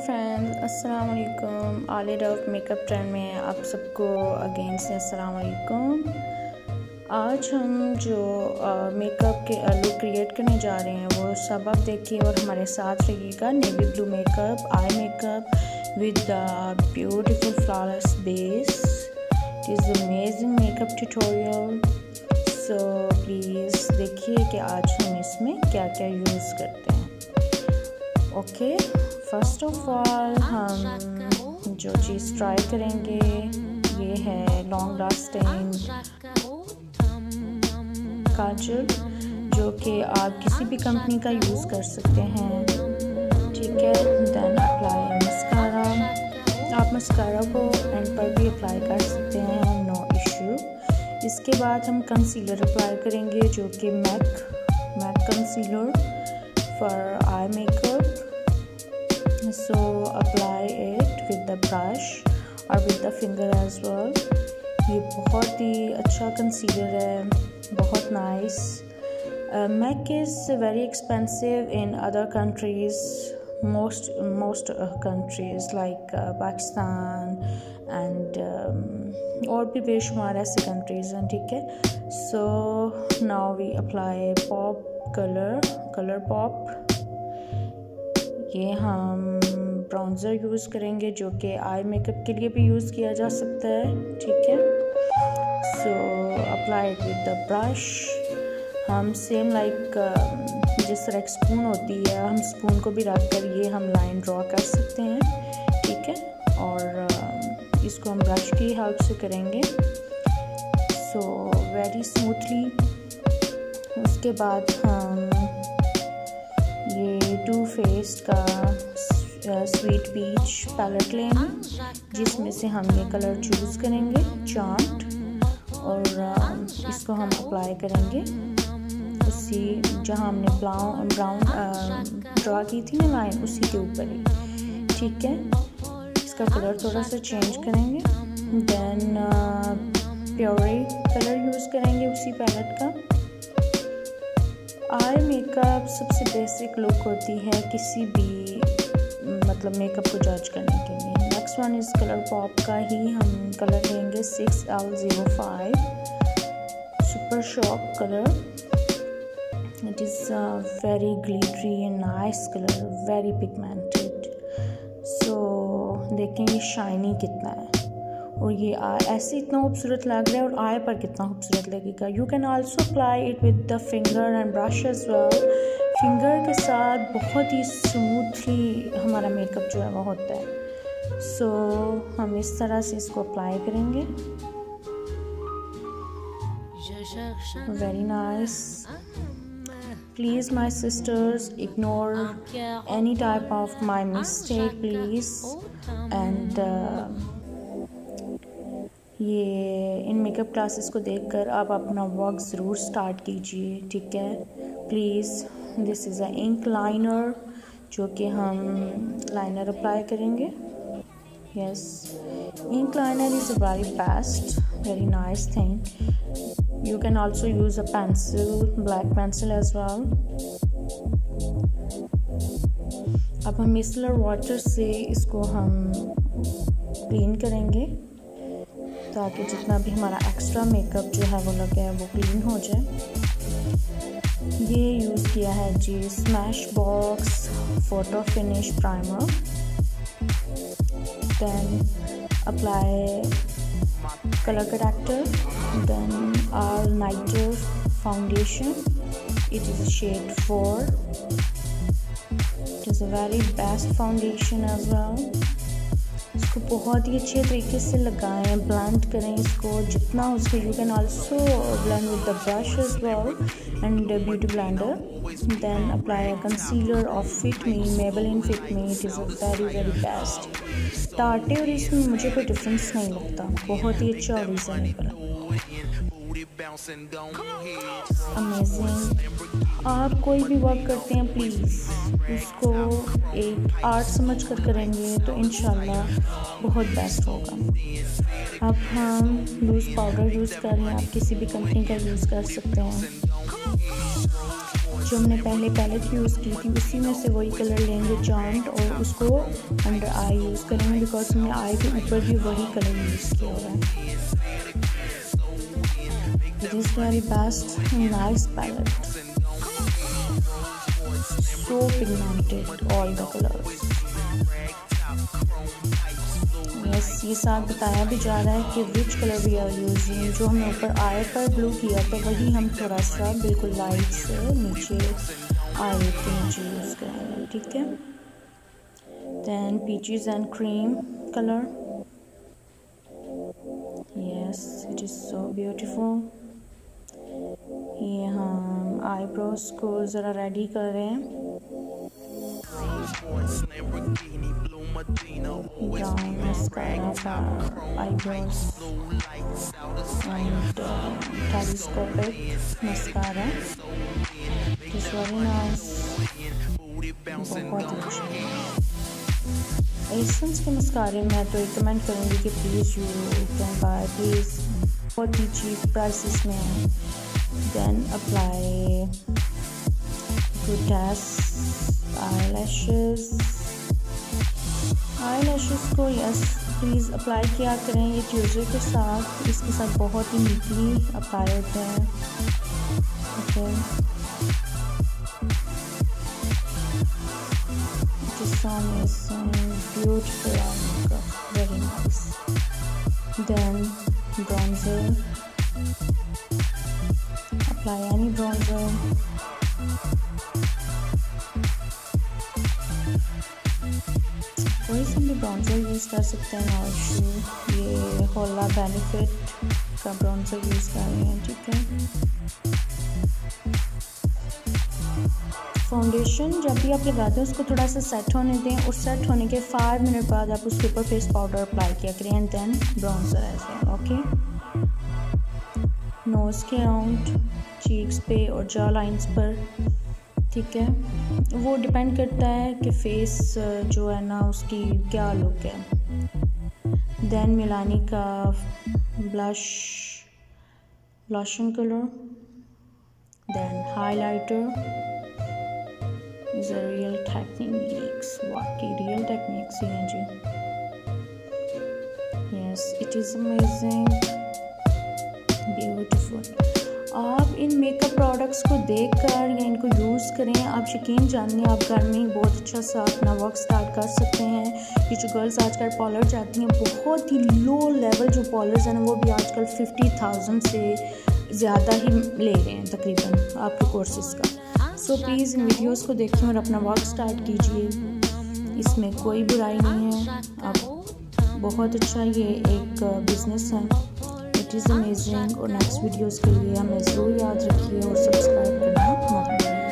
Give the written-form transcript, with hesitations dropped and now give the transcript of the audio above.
Friends, अस्सलाम वालेकुम। आलिद of makeup trend में आप सबको अगेन से अस्सलाम वालेकुम। आज हम जो मेकअप के लुक क्रिएट करने जा रहे हैं वो सब आप देखिए और हमारे साथ रहिएगा। Navy blue makeup, eye makeup with the beautiful flawless base. It is amazing makeup tutorial, so please देखिए कि आज हम इसमें क्या क्या यूज़ करते हैं। ओके, फर्स्ट ऑफ ऑल हम जो चीज़ ट्राई करेंगे ये है लॉन्ग लास्टिंग काजल, जो कि आप किसी भी कंपनी का यूज़ कर सकते हैं, ठीक है। देन अप्लाई मस्कारा, आप मस्कारा को एंड पर भी अप्लाई कर सकते हैं, नो इशू। इसके बाद हम कंसीलर अप्लाई करेंगे जो कि MAC concealer for eye makeup. So apply it with the brush और with the finger as well। ये बहुत ही अच्छा कंसीलर है, बहुत nice. MAC is very expensive in other countries, most countries like Pakistan and और भी बेशुमार ऐसे कंट्रीज़ हैं, ठीक है। So now we apply pop colour pop. ये हम ब्राउन्ज़र यूज़ करेंगे जो कि आई मेकअप के लिए भी यूज़ किया जा सकता है, ठीक है। So apply it with the brush. हम सेम लाइक जिस तरह एक स्पून होती है, हम स्पून को भी रख कर ये हम लाइन ड्रॉ कर सकते हैं, ठीक है। और इसको हम ब्रश की हेल्प से करेंगे, सो वेरी स्मूथली। उसके बाद हम ये टू फेस्ड का स्वीट पीच पैलेट लेंगे, जिसमें से हम ये कलर चूज़ करेंगे चांट, और इसको हम अप्लाई करेंगे उसी जहाँ हमने ब्राउन ड्रा की थी ना लाइन, उसी के ऊपर ही, ठीक है। इसका कलर थोड़ा सा चेंज करेंगे। देन प्योरी कलर यूज़ करेंगे उसी पैलेट का। आई मेकअप सबसे बेसिक लुक होती है किसी भी मतलब मेकअप को जज करने के लिए। Next one is colour pop का ही हम कलर लेंगे 6L05 super shock colour. It is very glittery and nice colour, very pigmented. So देखें ये शाइनी कितना है, और ये ऐसे इतना खूबसूरत लग रहा है, और आई पर कितना खूबसूरत लगेगा। You can also apply it with the finger and brush as well. Finger के साथ बहुत ही स्मूथली हमारा मेकअप जो है वो होता है। सो हम इस तरह से इसको अप्लाई करेंगे, very nice. Please my sisters ignore any type of my mistake please. And ये इन मेकअप क्लासेस को देखकर आप अपना वर्क ज़रूर स्टार्ट कीजिए, ठीक है, please. This is a ink liner जो कि हम लाइनर अप्लाई करेंगे। Yes, ink liner is a very best, very nice thing. You can also use a pencil, black pencil as well. अब हम मिसलर वाटर से इसको हम क्लीन करेंगे ताकि जितना भी हमारा एक्स्ट्रा मेकअप जो है वो लगा है वो क्लीन हो जाए। ये यूज़ किया है जी Smashbox photo finish primer. Then apply colour corrector, then R nighter foundation. It is shade 4। It is a very best foundation as well. इसको बहुत ही अच्छे तरीके से लगाएं, ब्लेंड करें इसको जितना हो सके। You can also blend with the brush as well and beauty blender. Then apply a concealer of fit me, Maybelline fit me. It is a very best. टाटे और इसमें मुझे कोई डिफरेंस नहीं लगता, बहुत ही अच्छा और रीजनेबल, अमेजिंग। आप कोई भी वर्क करते हैं प्लीज़ उसको एक आर्ट समझ कर करेंगे तो इंशाल्लाह बहुत बेस्ट होगा। अब हम लूज़ पाउडर यूज़ कर रहे हैं, आप किसी भी कंपनी का यूज़ कर सकते हैं जो हमने पहले पैलेट यूज़ की थी उसी में से वही कलर लेंगे चार्ट और उसको अंडर आई यूज़ करेंगे, बिकॉज हमने आई के ऊपर भी वही कलर यूज़ किया हुआ है। It is very best nice palette, so pigmented all the colours. Yes, ये साथ बताया भी जा रहा है कि which colour we are using. जो हमने ऊपर आई पर ब्लू किया तो वही हम थोड़ा सा बिल्कुल लाइट से नीचे आई के नीचे यूज़ करेंगे, ठीक है। Then peaches and cream colour, yes it is so beautiful. ये हम आईब्रोज को ज़रा रेडी कर रहे हैं। Brown mascara for eyebrows and telescopic mascara. It is very nice. बहुत अच्छा। एसेंस के मस्कारे मैं तो रिकमेंड करूँगी कि please you can buy, please बहुत ही चीप प्राइसेस में है। Then apply good test eyelashes को यस प्लीज़ अप्लाई किया करें ये ट्यूजर के साथ, इसके साथ बहुत ही नीटली अप्लाई होते हैं, okay. Beautiful very nice. Then bronzer, apply any bronzer. कोई सा भी ब्राउन्जर यूज़ कर सकते हैं और ये होला बेनिफिट का ब्राउन्जर यूज़ कर रहे हैं, ठीक है। फाउंडेशन जब भी आप लगाते हैं उसको थोड़ा सा सेट होने दें और सेट होने के 5 मिनट बाद आप उसके ऊपर फेस पाउडर अप्लाई किया करें एंड देन ब्राउन्जर ऐसे, ओके। नोज़ के अराउंड, चीक्स पे और जॉ लाइंस पर, ठीक है। वो डिपेंड करता है कि फेस जो है ना उसकी क्या लुक है। देन मिलानी का blush lotion colour, then highlighter. Is a real techniques, वाकई रियल टेक्निक्स ही हैं जी। Yes it is amazing beautiful. आप इन मेकअप प्रोडक्ट्स को देखकर या इनको यूज़ करें, आप यकीन जानिए आप घर में ही बहुत अच्छा सा अपना वर्क स्टार्ट कर सकते हैं। ये जो गर्ल्स आजकल पार्लर जाती हैं, बहुत ही लो लेवल जो पार्लर्स हैं वो भी आजकल 50,000 से ज़्यादा ही ले रहे हैं तकरीबन आपके कोर्सेज़ का। सो प्लीज़ इन वीडियोज़ को देखें और अपना वर्क स्टार्ट कीजिए, इसमें कोई बुराई नहीं है। आप बहुत अच्छा ये एक बिज़नेस है, इट इज़ अमेजिंग। और नेक्स्ट वीडियोज़ के लिए हमें ज़रूर याद रखिए और सब्सक्राइब करना मत भूलिए।